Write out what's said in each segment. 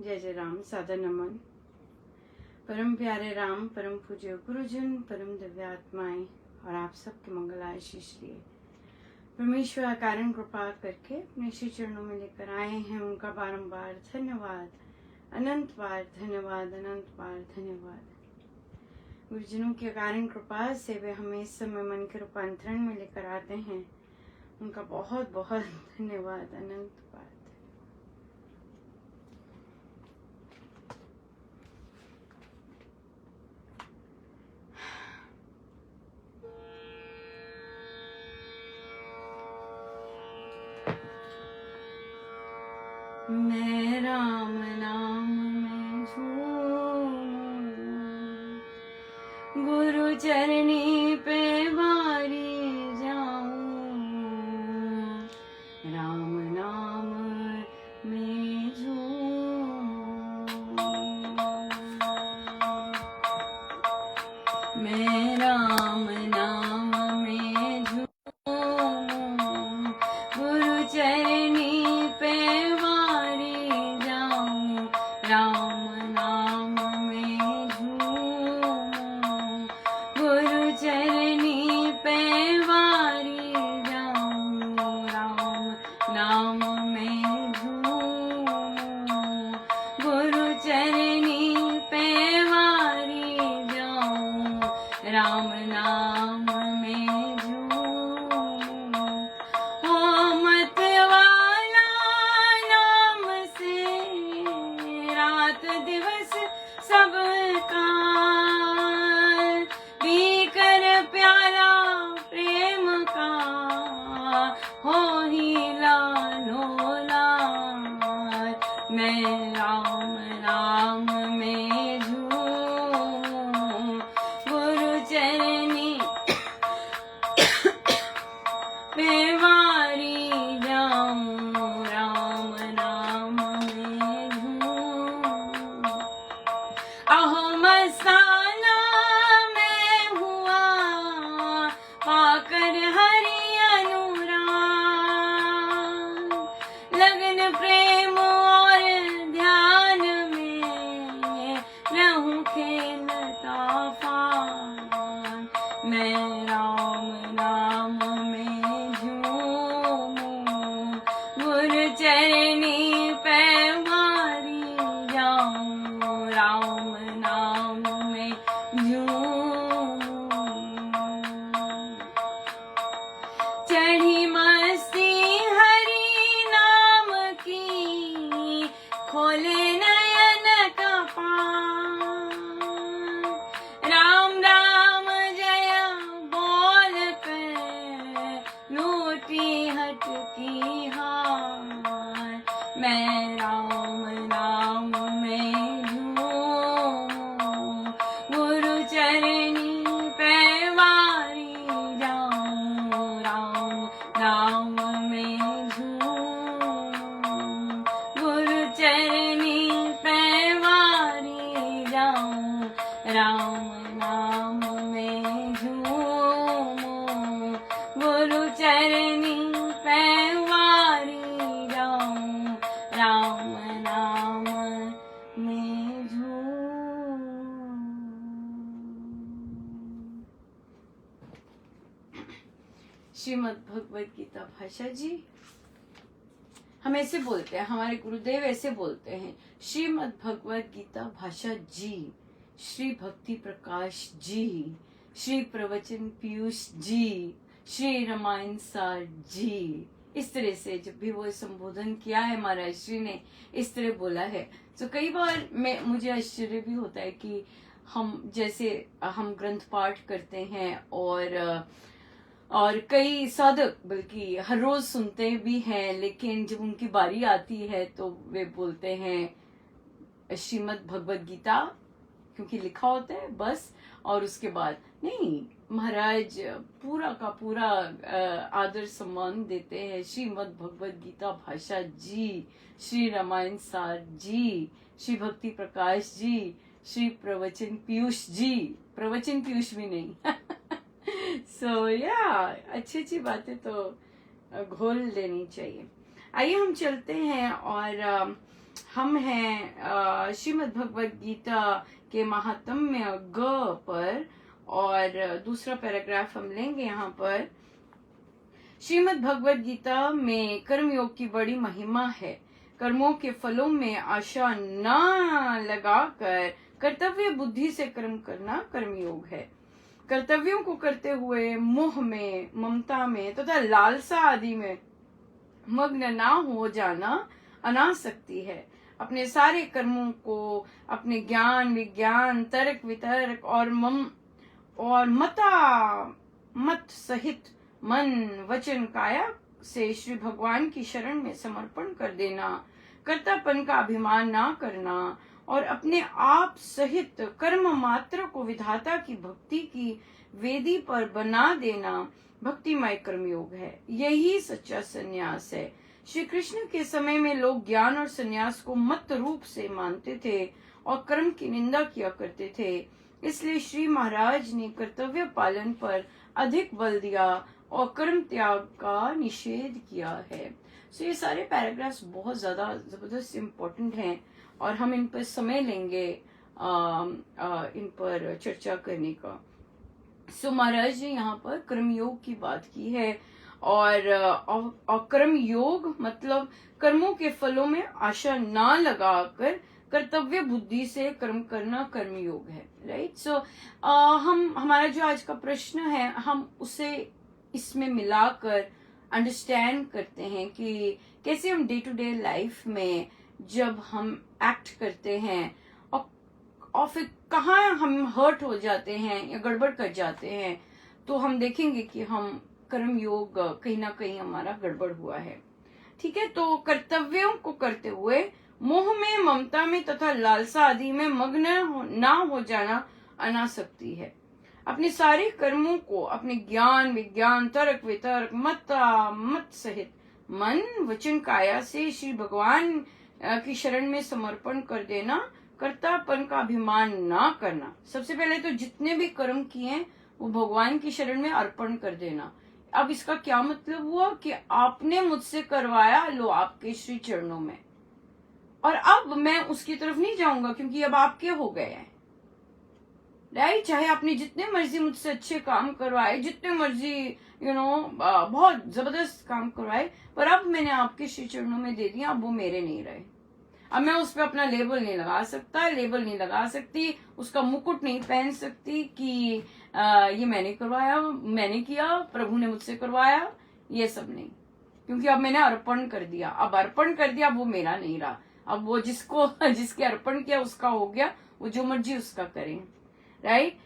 जय जय राम। सादर नमन। परम प्यारे राम, परम पूज्य गुरुजन, परम दिव्य आत्माएं और आप सबके मंगल आशीष लिए परमेश्वर कारण कृपा करके अपने श्री चरणों में लेकर आए हैं। उनका बारंबार धन्यवाद, अनंत बार धन्यवाद, अनंत बार धन्यवाद। गुरुजनों की कारण कृपा से वे हमें इस समय मन के रूपांतरण में लेकर आते हैं। उनका बहुत बहुत धन्यवाद, अनंत बार। मैं राम नाम में झूमूं, गुरु चरनी पे बारी जाऊं। राम नाम में झूमूं, मैं राम नाम में झूमूं, गुरु चरनी पे राम नाम में झूमूं, गुरु चरनी पे वारी जाऊं। राम नाम में झूमूं, गुरु चरनी पे वारी जाऊं। राम नाम में झूमूं, हो मत वाला नाम से रात दिवस सबका पी कर प्याला प्रेम का हो ही लालो लाल। मैं राम नाम में झूमूं, गुरु चरनी पे वारी जाऊं। राम नाम में झूमूं, अहो मस्ताना मैं हुआ पाकर हरि अनुराग। लगन प्रेम और ध्यान में रहूं खेलता फान। मैं राम नाम में झूमूं, गुरु चरनी पे वारी जाऊं। राम नाम में झूमूं, चढ़ी मस्ती हरि नाम की खोले नयन कपाट। राम राम जय बोल कर लूटी हटकी हार। मैं राम नाम में झूमूं, गुरु चरनी पे वारी जाऊं। राम नाम में झूमूं, गुरु चरनी पे वारी जाऊं। राम नाम में झूमूं, गुरु चरनी पे वारी जाऊं। राम नाम में झूमूं। श्रीमद् भगवद गीता भाषा जी हम ऐसे बोलते हैं, हमारे गुरुदेव ऐसे बोलते हैं, श्रीमद् भगवद गीता भाषा जी, श्री भक्ति प्रकाश जी, श्री प्रवचन पीयूष जी, श्री रामायण सार जी। इस तरह से जब भी वो संबोधन किया है महाराज श्री ने, इस तरह बोला है। तो कई बार मुझे आश्चर्य भी होता है कि हम जैसे हम ग्रंथ पाठ करते हैं और कई साधक बल्कि हर रोज सुनते भी हैं, लेकिन जब उनकी बारी आती है तो वे बोलते हैं श्रीमद् भगवद गीता, क्योंकि लिखा होता है बस, और उसके बाद नहीं। महाराज पूरा का पूरा आदर सम्मान देते हैं। श्रीमद् भगवद गीता भाषा जी, श्री रामायण सार जी, श्री भक्ति प्रकाश जी, श्री प्रवचन पीयूष जी, प्रवचन पीयूष भी नहीं सो या अच्छी बातें तो घोल लेनी चाहिए। आइए हम चलते हैं और हम हैं श्रीमद् भगवद गीता के महात्म्य ग पर, और दूसरा पैराग्राफ हम लेंगे यहाँ पर। श्रीमद् भगवद गीता में कर्मयोग की बड़ी महिमा है। कर्मों के फलों में आशा न लगाकर कर्तव्य बुद्धि से कर्म करना कर्मयोग है। कर्तव्यों को करते हुए मोह में, ममता में तथा लालसा आदि में मग्न ना हो जाना अनासक्ति है। अपने सारे कर्मों को अपने ज्ञान, विज्ञान, तर्क, वितर्क और मत सहित मन, वचन, काया से श्री भगवान की शरण में समर्पण कर देना, कर्तापन का अभिमान ना करना और अपने आप सहित कर्म मात्र को विधाता की भक्ति की वेदी पर बना देना भक्तिमय कर्मयोग है। यही सच्चा संन्यास है। श्री कृष्ण के समय में लोग ज्ञान और संन्यास को मत रूप से मानते थे और कर्म की निंदा किया करते थे। इसलिए श्री महाराज ने कर्तव्य पालन पर अधिक बल दिया और कर्म त्याग का निषेध किया है। सो ये सारे पैराग्राफ्स बहुत ज्यादा जबरदस्त इम्पोर्टेंट हैं और हम इन पर समय लेंगे इन पर चर्चा करने का। सो महाराज ने यहाँ पर कर्मयोग की बात की है और कर्म योग मतलब कर्मों के फलों में आशा ना लगाकर कर्तव्य बुद्धि से कर्म करना कर्मयोग है। राइट। सो हमारा जो आज का प्रश्न है हम उसे इसमें मिलाकर अंडरस्टैंड करते हैं कि कैसे हम डे टू डे लाइफ में जब हम एक्ट करते हैं और फिर कहाँ हम हर्ट हो जाते हैं या गड़बड़ कर जाते हैं, तो हम देखेंगे कि हम कर्म योग कहीं ना कहीं हमारा गड़बड़ हुआ है। ठीक है। तो कर्तव्यों को करते हुए मोह में, ममता में तथा लालसा आदि में मग्न ना हो जाना अनासक्ति है। अपने सारे कर्मों को अपने ज्ञान, विज्ञान, तर्क, वितर्क, मत सहित मन, वचन, काया से श्री भगवान की शरण में समर्पण कर देना, कर्तापन का अभिमान ना करना। सबसे पहले तो जितने भी कर्म किए वो भगवान की शरण में अर्पण कर देना। अब इसका क्या मतलब हुआ कि आपने मुझसे करवाया, लो आपके श्री चरणों में, और अब मैं उसकी तरफ नहीं जाऊंगा क्योंकि अब आपके हो गए हैं। राइट। चाहे आपने जितने मर्जी मुझसे अच्छे काम करवाए, जितने मर्जी बहुत जबरदस्त काम करवाए, पर अब मैंने आपके श्री चरणों में दे दिया, अब वो मेरे नहीं रहे। अब मैं उस पर अपना लेबल नहीं लगा सकता, लेबल नहीं लगा सकती, उसका मुकुट नहीं पहन सकती कि ये मैंने करवाया, मैंने किया, प्रभु ने मुझसे करवाया, ये सब नहीं। क्योंकि अब मैंने अर्पण कर दिया। अब अर्पण कर दिया, वो मेरा नहीं रहा। अब वो जिसके अर्पण किया उसका हो गया, वो जो मर्जी उसका करें। राइट।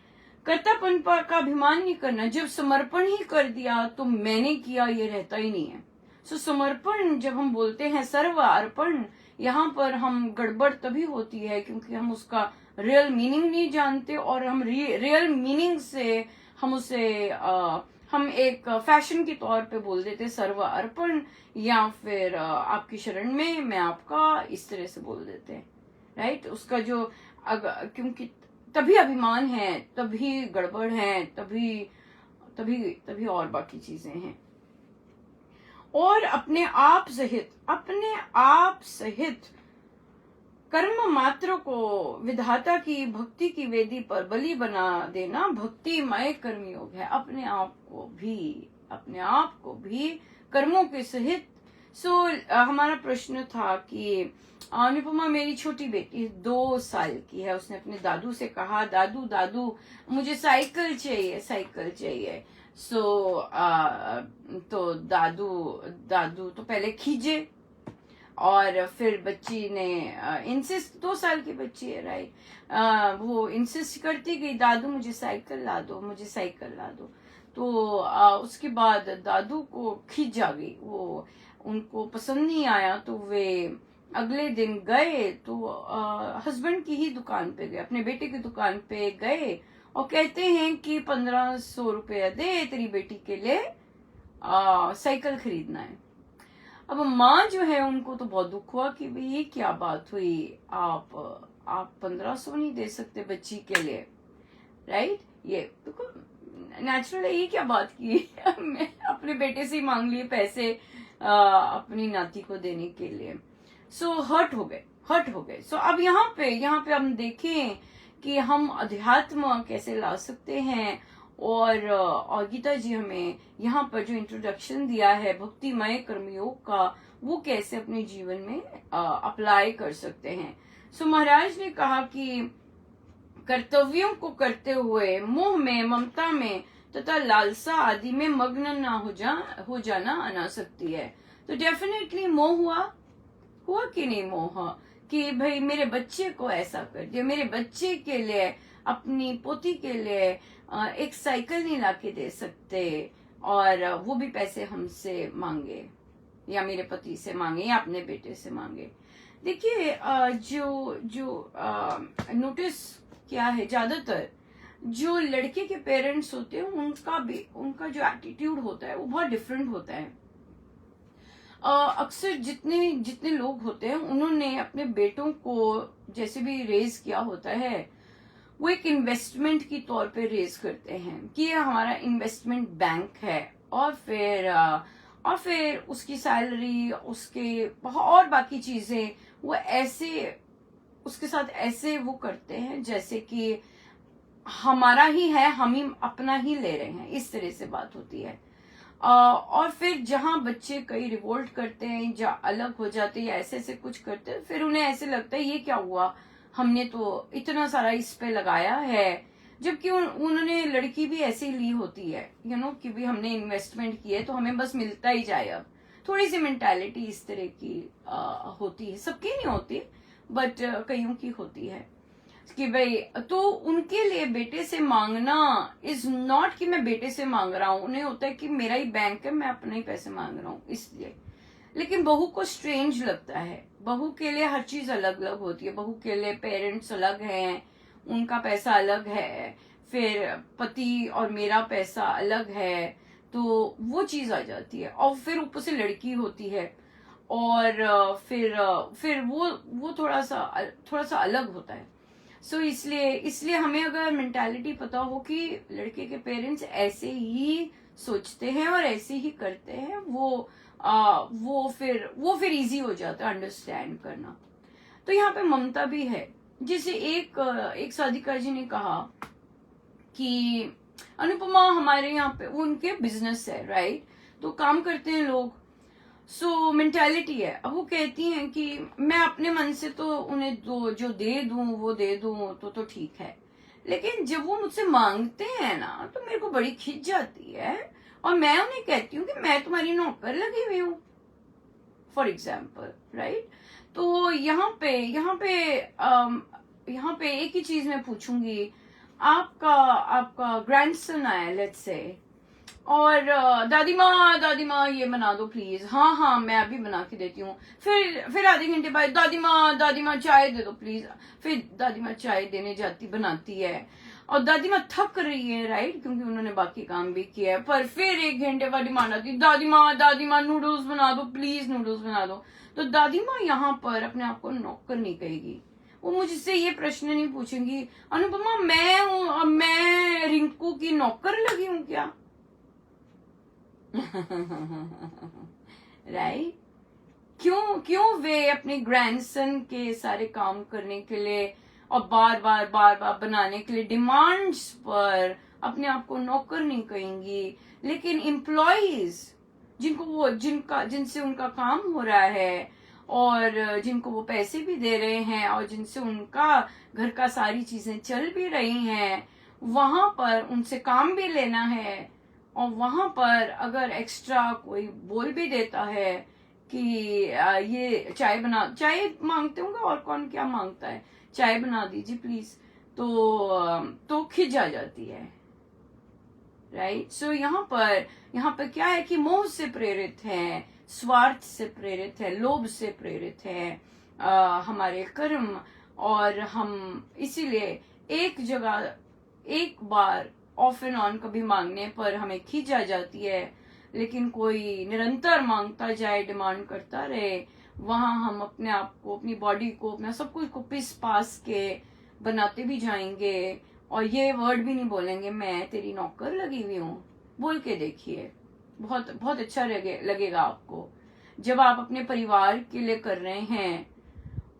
कर्तापन का अभिमान नहीं करना। जब समर्पण ही कर दिया तो मैंने किया ये रहता ही नहीं है। सो समर्पण जब हम बोलते हैं, सर्व अर्पण, यहाँ पर हम गड़बड़ तभी होती है क्योंकि हम उसका रियल मीनिंग नहीं जानते और हम रियल मीनिंग से हम उसे हम एक फैशन के तौर पे बोल देते सर्व अर्पण, या फिर आपकी शरण में मैं आपका, इस तरह से बोल देते हैं। राइट। उसका जो क्योंकि तभी अभिमान है, तभी गड़बड़ है, तभी और बाकी चीजें हैं। और अपने आप सहित कर्म मात्र को विधाता की भक्ति की वेदी पर बलि बना देना भक्तिमय कर्मयोग है। अपने आप को भी कर्मों के सहित। हमारा प्रश्न था कि अनुपमा, मेरी छोटी बेटी 2 साल की है, उसने अपने दादू से कहा, दादू मुझे साइकिल चाहिए। तो दादू तो पहले खींचे और फिर बच्ची ने इंसिस्ट, 2 साल की बच्ची है, राइट, वो इंसिस्ट करती गई, दादू मुझे साइकिल ला दो। तो उसके बाद दादू को खींच जा गई, वो उनको पसंद नहीं आया। तो वे अगले दिन गए तो हस्बैंड की ही दुकान पे गए, अपने बेटे की दुकान पे गए और कहते हैं कि 1500 रुपया दे, तेरी बेटी के लिए साइकिल खरीदना है। अब माँ जो है उनको तो बहुत दुख हुआ कि भाई क्या बात हुई, आप 1500 नहीं दे सकते बच्ची के लिए। राइट। ये नेचुरल है, ये क्या बात की मैं अपने बेटे से ही मांग लिए पैसे अपनी नाती को देने के लिए। सो हर्ट हो गए। हर्ट हो गए। सो अब यहाँ पे हम देखें कि हम अध्यात्म कैसे ला सकते हैं, और गीता जी हमें यहाँ पर जो इंट्रोडक्शन दिया है भक्तिमय कर्मयोग का, वो कैसे अपने जीवन में अप्लाई कर सकते हैं। सो महाराज ने कहा कि कर्तव्यों को करते हुए मोह में, ममता में तथा लालसा आदि में मग्न ना हो जाना अनासक्ति है। तो डेफिनेटली मोह हुआ कि नहीं मोह, कि भाई मेरे बच्चे को ऐसा कर दिया, मेरे बच्चे के लिए, अपनी पोती के लिए एक साइकिल नहीं लाके दे सकते, और वो भी पैसे हमसे मांगे, या मेरे पति से मांगे, या अपने बेटे से मांगे। देखिए जो नोटिस क्या है, ज्यादातर जो लड़के के पेरेंट्स होते हैं उनका जो एटीट्यूड होता है वो बहुत डिफरेंट होता है। अक्सर जितने लोग होते हैं उन्होंने अपने बेटों को जैसे भी रेज किया होता है, वो एक इन्वेस्टमेंट की तौर पे रेज करते हैं कि ये हमारा इन्वेस्टमेंट बैंक है, और फिर उसकी सैलरी, उसके और बाकी चीजें वो ऐसे उसके साथ ऐसे वो करते हैं जैसे कि हमारा ही है, हम ही अपना ही ले रहे हैं, इस तरह से बात होती है। और फिर जहां बच्चे कई रिवोल्ट करते हैं, या अलग हो जाते हैं, या ऐसे ऐसे कुछ करते हैं, फिर उन्हें ऐसे लगता है ये क्या हुआ, हमने तो इतना सारा इस पे लगाया है, जबकि उन्होंने लड़की भी ऐसे ही ली होती है, कि भी हमने इन्वेस्टमेंट की है तो हमें बस मिलता ही जाए। अब थोड़ी सी मेंटालिटी इस तरह की होती है, सबकी नहीं होती बट कईयों की होती है कि भाई, तो उनके लिए बेटे से मांगना इज नॉट कि मैं बेटे से मांग रहा हूं, उन्हें होता है कि मेरा ही बैंक है, मैं अपने ही पैसे मांग रहा हूं, इसलिए। लेकिन बहू को स्ट्रेंज लगता है, बहू के लिए हर चीज अलग अलग होती है, बहू के लिए पेरेंट्स अलग हैं, उनका पैसा अलग है, फिर पति और मेरा पैसा अलग है, तो वो चीज आ जाती है। और फिर ऊपर से लड़की होती है, और फिर वो थोड़ा सा अलग होता है। सो इसलिए हमें अगर मेंटालिटी पता हो कि लड़के के पेरेंट्स ऐसे ही सोचते हैं और ऐसे ही करते हैं, वो फिर इजी हो जाता है अंडरस्टैंड करना। तो यहाँ पे ममता भी है, जिसे एक साधिका जी ने कहा कि अनुपमा हमारे यहाँ पे, उनके बिजनेस है, राइट, तो काम करते हैं लोग, सो मेंटालिटी है। अब वो कहती हैं कि मैं अपने मन से तो उन्हें जो दे दूं वो दे दूं तो ठीक है, लेकिन जब वो मुझसे मांगते हैं ना तो मेरे को बड़ी खिंच जाती है, और मैं उन्हें कहती हूँ कि मैं तुम्हारी नौकर लगी हुई हूँ, फॉर एग्जाम्पल, राइट। तो यहाँ पे एक ही चीज मैं पूछूंगी, आपका ग्रैंडसन आया लेट्स से, और दादी माँ ये बना दो प्लीज, हाँ मैं अभी बना के देती हूँ। फिर आधे घंटे बाद दादी माँ चाय दे दो प्लीज, फिर दादी माँ चाय देने जाती, बनाती है, और दादी माँ थक रही है, राइट, क्योंकि उन्होंने बाकी काम भी किया है, पर फिर 1 घंटे बाद डिमांड आती, दादी माँ नूडल्स बना दो प्लीज, नूडल्स बना दो। तो दादी माँ यहाँ पर अपने आप को नौकर नहीं कहेगी, वो मुझसे ये प्रश्न नहीं पूछेंगी, अनुपमा मैं रिंकू की नौकर लगी हूँ क्या? राइट क्यों वे अपने ग्रैंडसन के सारे काम करने के लिए और बार बार बनाने के लिए डिमांड्स पर अपने आप को नौकर नहीं कहेंगी, लेकिन एम्प्लॉइज जिनसे उनका काम हो रहा है और जिनको वो पैसे भी दे रहे हैं और जिनसे उनका घर का सारी चीजें चल भी रही हैं, वहां पर उनसे काम भी लेना है, और वहां पर अगर एक्स्ट्रा कोई बोल भी देता है कि ये चाय मांगते होंगे, और कौन क्या मांगता है, चाय बना दीजिए प्लीज, तो खिंच आ जाती है, राइट। सो यहाँ पर क्या है कि मोह से प्रेरित है, स्वार्थ से प्रेरित है, लोभ से प्रेरित है हमारे कर्म, और हम इसीलिए एक बार ऑफ एंड ऑन कभी मांगने पर हमें खींच आ जाती है, लेकिन कोई निरंतर मांगता जाए, डिमांड करता रहे, वहां हम अपने आप को, अपनी बॉडी को, अपना सब कुछ को पिस पास के बनाते भी जाएंगे, और ये वर्ड भी नहीं बोलेंगे मैं तेरी नौकर लगी हुई हूँ। बोल के देखिए, बहुत बहुत अच्छा लगेगा आपको, जब आप अपने परिवार के लिए कर रहे हैं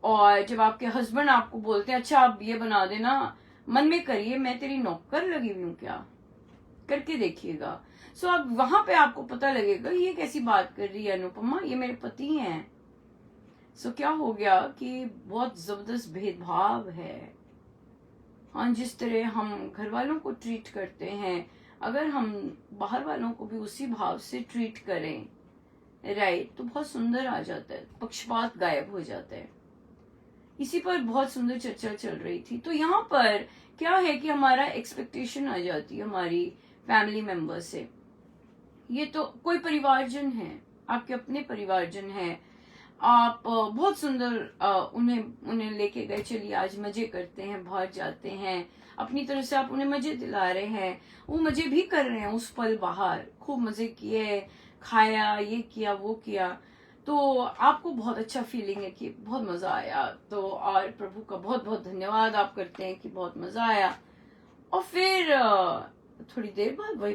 और जब आपके हस्बैंड आपको बोलते हैं अच्छा आप ये बना देना, मन में करिए मैं तेरी नौकर लगी हुई हूँ क्या, करके देखिएगा। सो अब वहां पे आपको पता लगेगा ये कैसी बात कर रही है अनुपमा, ये मेरे पति हैं। सो क्या हो गया कि बहुत जबरदस्त भेदभाव है। हाँ, जिस तरह हम घर वालों को ट्रीट करते हैं, अगर हम बाहर वालों को भी उसी भाव से ट्रीट करें, राइट, तो बहुत सुंदर आ जाता है, पक्षपात गायब हो जाता है। इसी पर बहुत सुंदर चर्चा चल रही थी। तो यहाँ पर क्या है कि हमारा एक्सपेक्टेशन आ जाती है हमारी फैमिली मेंबर से। ये तो कोई परिवारजन है, आपके अपने परिवारजन है, आप बहुत सुंदर उन्हें लेके गए, चलिए आज मजे करते हैं, बाहर जाते हैं, अपनी तरफ से आप उन्हें मजे दिला रहे हैं, वो मजे भी कर रहे हैं उस पल, बाहर खूब मजे किए, खाया, ये किया वो किया, तो आपको बहुत अच्छा फीलिंग है कि बहुत मजा आया। तो और प्रभु का बहुत बहुत धन्यवाद आप करते हैं कि बहुत मजा आया। और फिर थोड़ी देर बाद वही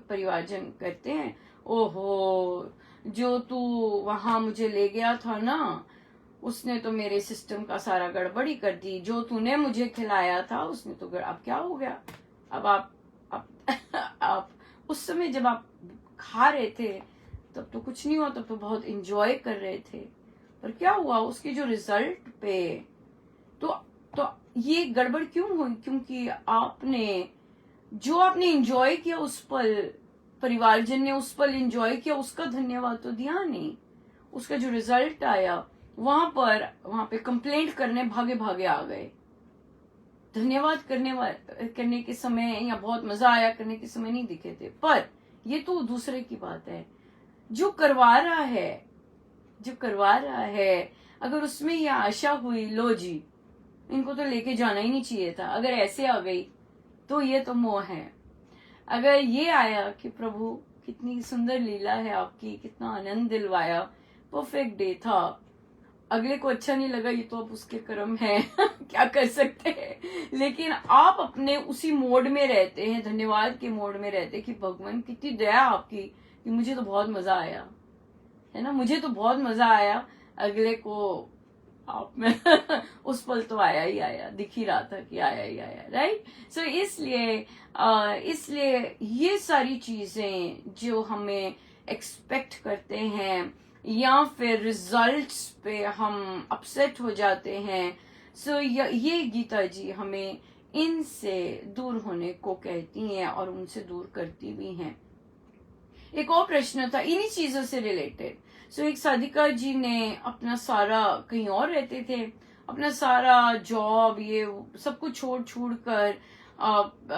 परिवारजन करते हैं, ओहो जो तू वहां मुझे ले गया था ना, उसने तो मेरे सिस्टम का सारा गड़बड़ी कर दी, जो तूने मुझे खिलाया था उसने तो अब क्या हो गया। अब आप उस समय जब आप खा रहे थे तब तो कुछ नहीं हुआ, तब तो बहुत एंजॉय कर रहे थे, पर क्या हुआ उसके जो रिजल्ट पे तो ये गड़बड़ क्यों हुई, क्योंकि आपने एंजॉय किया उस पल, परिवारजन ने उस पल एंजॉय किया, उसका धन्यवाद तो दिया नहीं। उसका जो रिजल्ट आया वहां पे कंप्लेंट करने भागे भागे आ गए, धन्यवाद करने के समय या बहुत मजा आया करने के समय नहीं दिखे थे। पर ये तो दूसरे की बात है, जो करवा रहा है अगर उसमें ये आशा हुई लो जी इनको तो लेके जाना ही नहीं चाहिए था, अगर ऐसे आ गई तो ये तो मोह है। अगर ये आया कि प्रभु कितनी सुंदर लीला है आपकी, कितना आनंद दिलवाया, परफेक्ट डे था, अगले को अच्छा नहीं लगा, ये तो अब उसके कर्म है क्या कर सकते हैं। लेकिन आप अपने उसी मोड में रहते हैं, धन्यवाद के मोड में रहते हैं कि भगवान कितनी दया आपकी कि मुझे तो बहुत मजा आया, है ना, मुझे तो बहुत मजा आया, अगले को आप में उस पल तो आया ही आया, दिख ही रहा था कि आया ही आया, राइट। सो इसलिए ये सारी चीजें जो हमें एक्सपेक्ट करते हैं या फिर रिजल्ट्स पे हम अपसेट हो जाते हैं, सो ये गीता जी हमें इनसे दूर होने को कहती हैं और उनसे दूर करती भी हैं। एक और प्रश्न था इन्हीं चीजों से रिलेटेड। सो एक साधिका जी ने अपना सारा, कहीं और रहते थे, अपना सारा जॉब ये सब कुछ छोड़ कर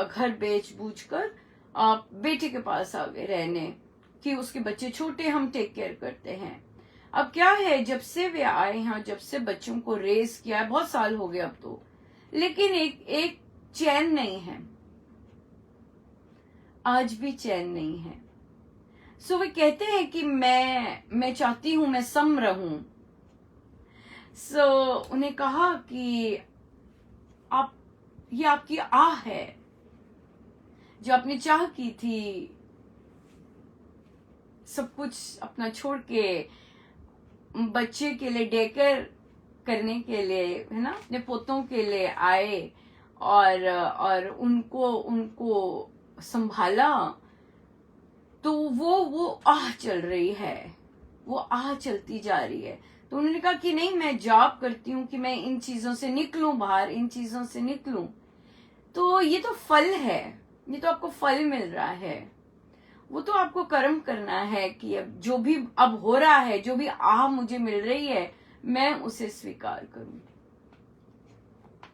घर बेच बूझ कर बेटे के पास आ गए रहने, कि उसके बच्चे छोटे, हम टेक केयर करते हैं। अब क्या है, जब से वे आए हैं, जब से बच्चों को रेस किया है, बहुत साल हो गए अब तो, लेकिन एक चैन नहीं है, आज भी चैन नहीं है। सो वे कहते हैं कि मैं चाहती हूं मैं सम रहूं। सो उन्हें कहा कि ये आपकी आह है जो आपने चाह की थी, सब कुछ अपना छोड़ के बच्चे के लिए डेकर करने के लिए, है ना, अपने पोतों के लिए आए और उनको संभाला, तो वो आह चल रही है, वो आह चलती जा रही है। तो उन्होंने कहा कि नहीं, मैं जॉब करती हूँ कि मैं इन चीजों से निकलूं, बाहर इन चीजों से निकलूं। तो ये तो फल है, ये तो आपको फल मिल रहा है, वो तो आपको कर्म करना है कि अब जो भी अब हो रहा है, जो भी आह मुझे मिल रही है, मैं उसे स्वीकार करूं,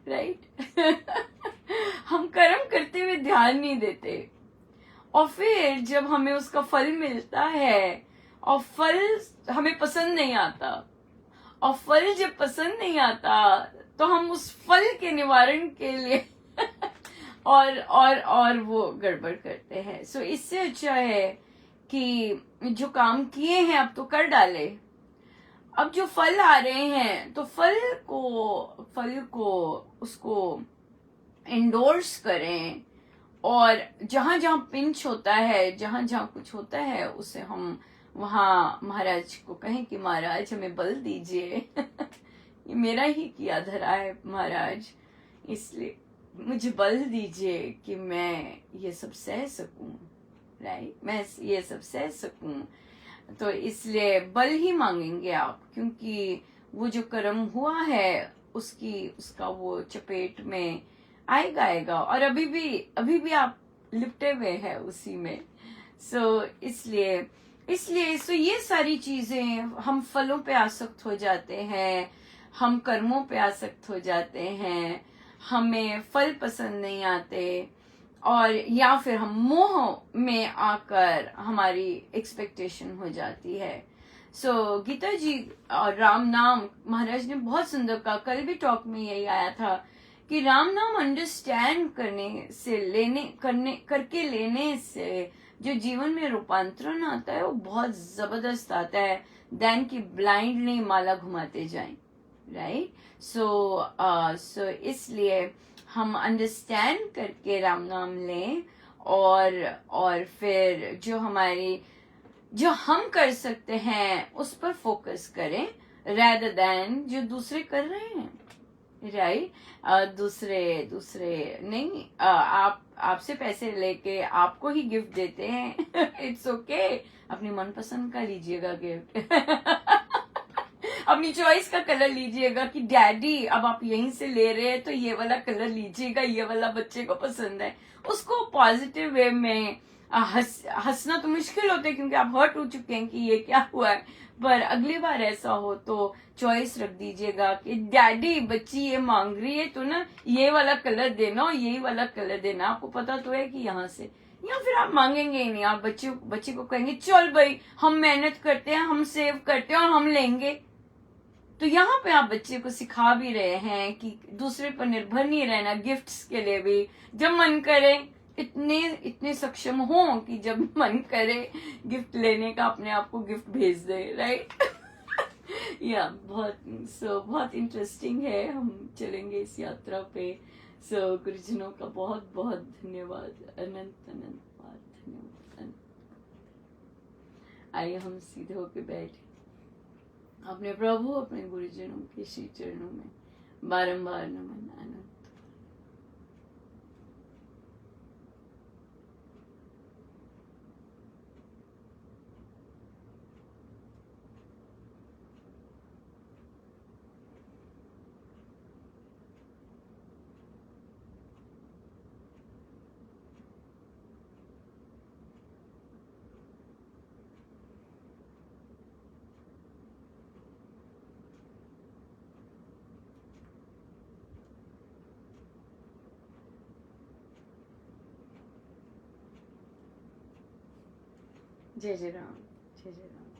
राइट। हम कर्म करते हुए ध्यान नहीं देते, और फिर जब हमें उसका फल मिलता है और फल हमें पसंद नहीं आता, और फल जब पसंद नहीं आता तो हम उस फल के निवारण के लिए और वो गड़बड़ करते हैं। सो इससे अच्छा है कि जो काम किए हैं अब तो कर डाले, अब जो फल आ रहे हैं तो फल को उसको इंडोर्स करें, और जहां जहां पिंच होता है, जहां जहां कुछ होता है, उसे हम वहां महाराज को कहें कि महाराज हमें बल दीजिए ये मेरा ही किया धरा है महाराज, इसलिए मुझे बल दीजिए कि मैं ये सब सह सकूं, राइट, मैं ये सब सह सकूं। तो इसलिए बल ही मांगेंगे आप, क्योंकि वो जो कर्म हुआ है उसका वो चपेट में आएगा और अभी भी आप लिपटे हुए हैं उसी में। इसलिए ये सारी चीजें, हम फलों पे आसक्त हो जाते हैं, हम कर्मों पे आसक्त हो जाते हैं, हमें फल पसंद नहीं आते, और या फिर हम मोह में आकर हमारी एक्सपेक्टेशन हो जाती है। गीता जी और राम नाम, महाराज ने बहुत सुंदर कहा, कल भी टॉक में यही आया था कि राम नाम अंडरस्टैंड करके लेने से जो जीवन में रूपांतरण आता है वो बहुत जबरदस्त आता है, देन की ब्लाइंडली माला घुमाते जाएं, राइट। इसलिए हम अंडरस्टैंड करके राम नाम लें, और फिर जो हम कर सकते हैं उस पर फोकस करें, rather than जो दूसरे कर रहे हैं, राइट। दूसरे नहीं, आपसे पैसे लेके आपको ही गिफ्ट देते हैं, इट्स ओके, अपनी मनपसंद का लीजिएगा गिफ्ट। अपनी चॉइस का कलर लीजिएगा कि डैडी अब आप यहीं से ले रहे हैं तो ये वाला कलर लीजिएगा, ये वाला बच्चे को पसंद है। उसको पॉजिटिव वे में हंसना तो मुश्किल होता है क्योंकि आप हर्ट हो चुके हैं कि ये क्या हुआ है, पर अगली बार ऐसा हो तो चॉइस रख दीजिएगा कि डैडी बच्ची ये मांग रही है तो ना ये वाला कलर देना और यही वाला कलर देना, आपको पता तो है कि यहाँ से, या फिर आप मांगेंगे ही नहीं, आप बच्चे को कहेंगे चल भाई हम मेहनत करते हैं, हम सेव करते हैं और हम लेंगे। तो यहाँ पे आप बच्चे को सिखा भी रहे हैं कि दूसरे पर निर्भर नहीं रहना, गिफ्ट्स के लिए भी जब मन करे इतने सक्षम हो कि जब मन करे गिफ्ट लेने का अपने आप को गिफ्ट भेज दे, राइट। या बहुत इंटरेस्टिंग है, हम चलेंगे इस यात्रा पे। गुरुजनों का बहुत बहुत धन्यवाद, अनंत धन्यवाद। आइए हम सीधे होके बैठे, अपने प्रभु अपने गुरुजनों के श्री चरणों में बारंबार नमन। अनंत जय जय राम, जय जय राम।